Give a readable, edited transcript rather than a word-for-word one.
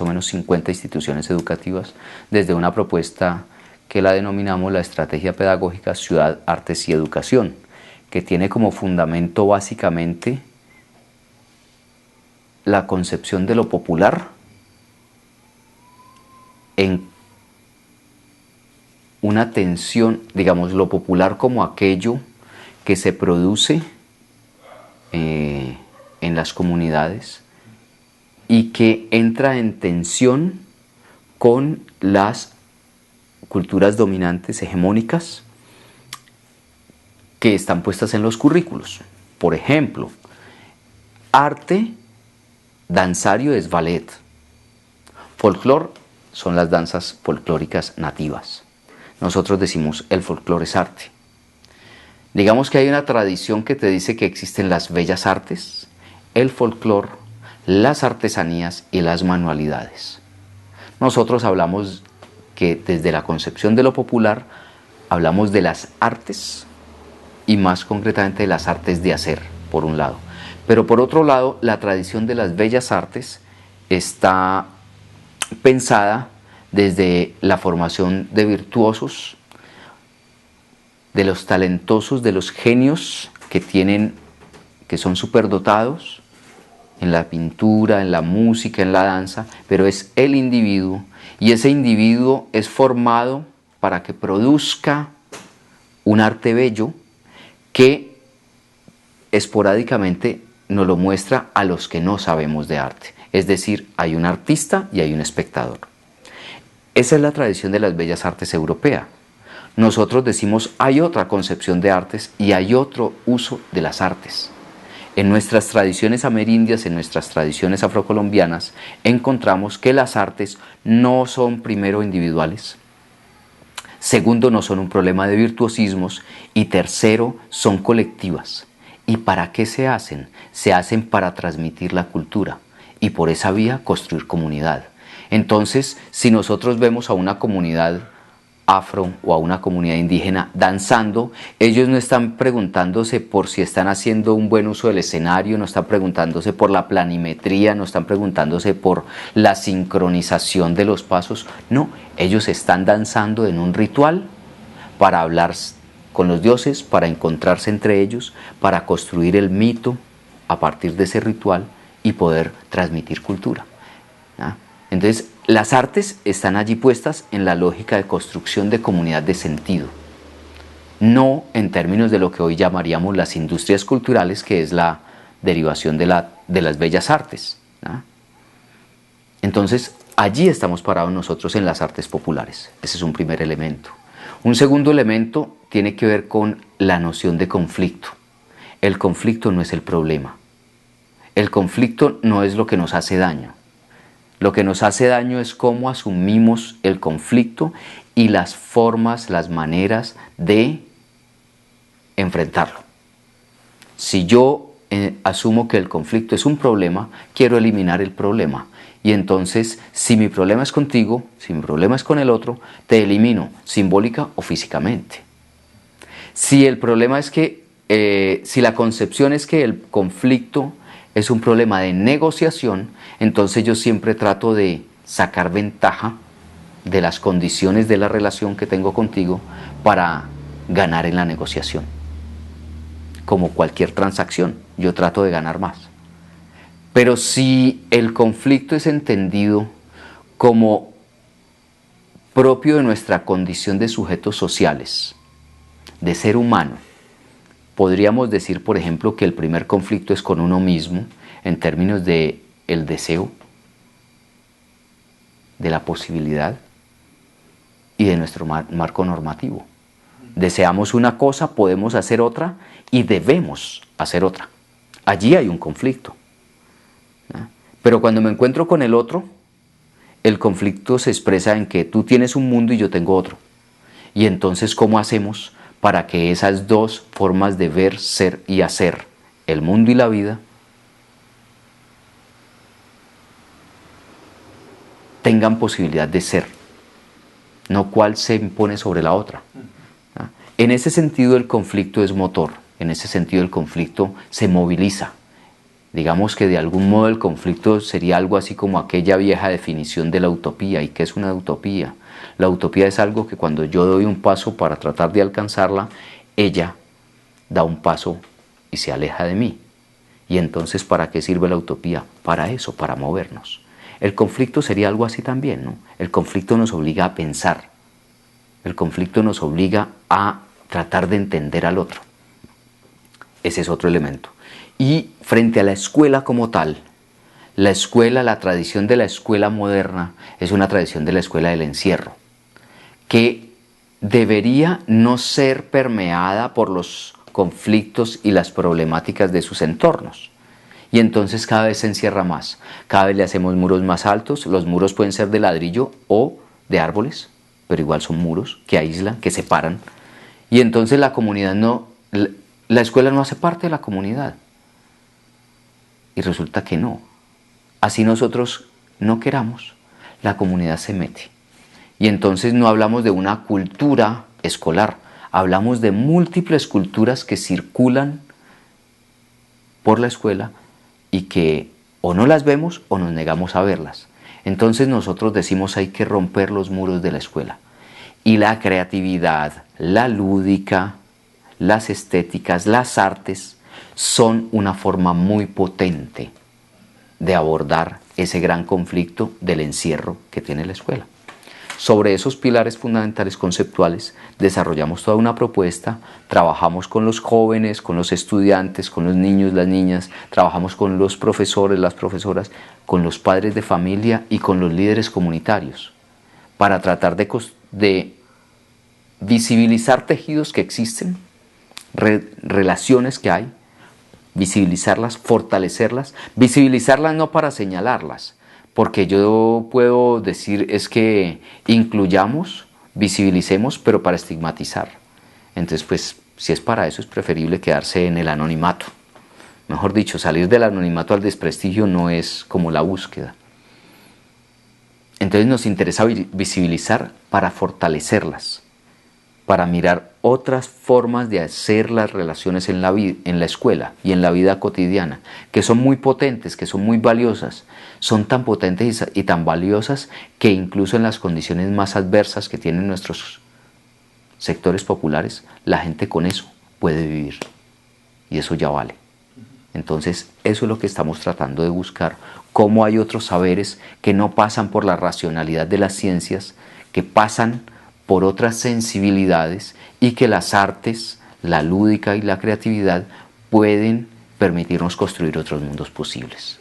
menos 50 instituciones educativas desde una propuesta que la denominamos la Estrategia Pedagógica Ciudad, Artes y Educación, que tiene como fundamento básicamente la concepción de lo popular en una tensión, digamos, lo popular como aquello que se produce en las comunidades y que entra en tensión con las culturas dominantes hegemónicas que están puestas en los currículos. Por ejemplo, arte danzario es ballet, folclore son las danzas folclóricas nativas. Nosotros decimos el folclore es arte. Digamos que hay una tradición que te dice que existen las bellas artes, el folclore, las artesanías y las manualidades. Nosotros hablamos que desde la concepción de lo popular hablamos de las artes y más concretamente de las artes de hacer, por un lado. Pero por otro lado, la tradición de las bellas artes está pensada desde la formación de virtuosos, de los talentosos, de los genios que son superdotados en la pintura, en la música, en la danza, pero es el individuo, y ese individuo es formado para que produzca un arte bello que esporádicamente nos lo muestra a los que no sabemos de arte. Es decir, hay un artista y hay un espectador. Esa es la tradición de las bellas artes europea. Nosotros decimos hay otra concepción de artes y hay otro uso de las artes. En nuestras tradiciones amerindias, en nuestras tradiciones afrocolombianas, encontramos que las artes no son primero individuales, segundo no son un problema de virtuosismos y tercero son colectivas. ¿Y para qué se hacen? Se hacen para transmitir la cultura y por esa vía construir comunidad. Entonces, si nosotros vemos a una comunidad afro o a una comunidad indígena danzando, ellos no están preguntándose por si están haciendo un buen uso del escenario, no están preguntándose por la planimetría, no están preguntándose por la sincronización de los pasos, no, ellos están danzando en un ritual para hablar con los dioses, para encontrarse entre ellos, para construir el mito a partir de ese ritual y poder transmitir cultura. Entonces, las artes están allí puestas en la lógica de construcción de comunidad de sentido, no en términos de lo que hoy llamaríamos las industrias culturales, que es la derivación de las bellas artes. Entonces, allí estamos parados nosotros en las artes populares. Ese es un primer elemento. Un segundo elemento tiene que ver con la noción de conflicto. El conflicto no es el problema. El conflicto no es lo que nos hace daño. Lo que nos hace daño es cómo asumimos el conflicto y las formas, las maneras de enfrentarlo. Si yo asumo que el conflicto es un problema, quiero eliminar el problema. Y entonces, si mi problema es contigo, si mi problema es con el otro, te elimino simbólica o físicamente. Si el problema es que, si la concepción es que el conflicto es un problema de negociación, entonces yo siempre trato de sacar ventaja de las condiciones de la relación que tengo contigo para ganar en la negociación. Como cualquier transacción, yo trato de ganar más. Pero si el conflicto es entendido como propio de nuestra condición de sujetos sociales, de ser humano, podríamos decir, por ejemplo, que el primer conflicto es con uno mismo, en términos de el deseo, de la posibilidad y de nuestro marco normativo. Deseamos una cosa, podemos hacer otra y debemos hacer otra. Allí hay un conflicto. Pero cuando me encuentro con el otro, el conflicto se expresa en que tú tienes un mundo y yo tengo otro. Y entonces, ¿cómo hacemos para que esas dos formas de ver, ser y hacer, el mundo y la vida, tengan posibilidad de ser, no cuál se impone sobre la otra? En ese sentido el conflicto es motor, en ese sentido el conflicto se moviliza, Digamos que de algún modo el conflicto sería algo así como aquella vieja definición de la utopía. ¿Y qué es una utopía? La utopía es algo que cuando yo doy un paso para tratar de alcanzarla, ella da un paso y se aleja de mí. Y entonces, ¿para qué sirve la utopía? Para eso, para movernos. El conflicto sería algo así también, ¿no? El conflicto nos obliga a pensar. El conflicto nos obliga a tratar de entender al otro. Ese es otro elemento. Y frente a la escuela como tal, la escuela, la tradición de la escuela moderna es una tradición de la escuela del encierro, que debería no ser permeada por los conflictos y las problemáticas de sus entornos. Y entonces cada vez se encierra más, cada vez le hacemos muros más altos, los muros pueden ser de ladrillo o de árboles, pero igual son muros que aíslan, que separan, y entonces la comunidad no, la escuela no hace parte de la comunidad. Y resulta que no. Así nosotros no queramos, la comunidad se mete. Y entonces no hablamos de una cultura escolar, hablamos de múltiples culturas que circulan por la escuela y que o no las vemos o nos negamos a verlas. Entonces nosotros decimos hay que romper los muros de la escuela. Y la creatividad, la lúdica, las estéticas, las artes son una forma muy potente de abordar ese gran conflicto del encierro que tiene la escuela. Sobre esos pilares fundamentales conceptuales desarrollamos toda una propuesta, trabajamos con los jóvenes, con los estudiantes, con los niños, las niñas, trabajamos con los profesores, las profesoras, con los padres de familia y con los líderes comunitarios para tratar de visibilizar tejidos que existen, relaciones que hay, visibilizarlas, fortalecerlas, visibilizarlas no para señalarlas, porque yo puedo decir es que incluyamos, visibilicemos, pero para estigmatizar. Entonces, pues, si es para eso, es preferible quedarse en el anonimato. Mejor dicho, salir del anonimato al desprestigio no es como la búsqueda. Entonces nos interesa visibilizar para fortalecerlas, para mirar otras formas de hacer las relaciones en la escuela y en la vida cotidiana, que son muy potentes, que son muy valiosas. Son tan potentes y tan valiosas que incluso en las condiciones más adversas que tienen nuestros sectores populares, la gente con eso puede vivir. Y eso ya vale. Entonces, eso es lo que estamos tratando de buscar. Cómo hay otros saberes que no pasan por la racionalidad de las ciencias, que pasan por otras sensibilidades y que las artes, la lúdica y la creatividad pueden permitirnos construir otros mundos posibles.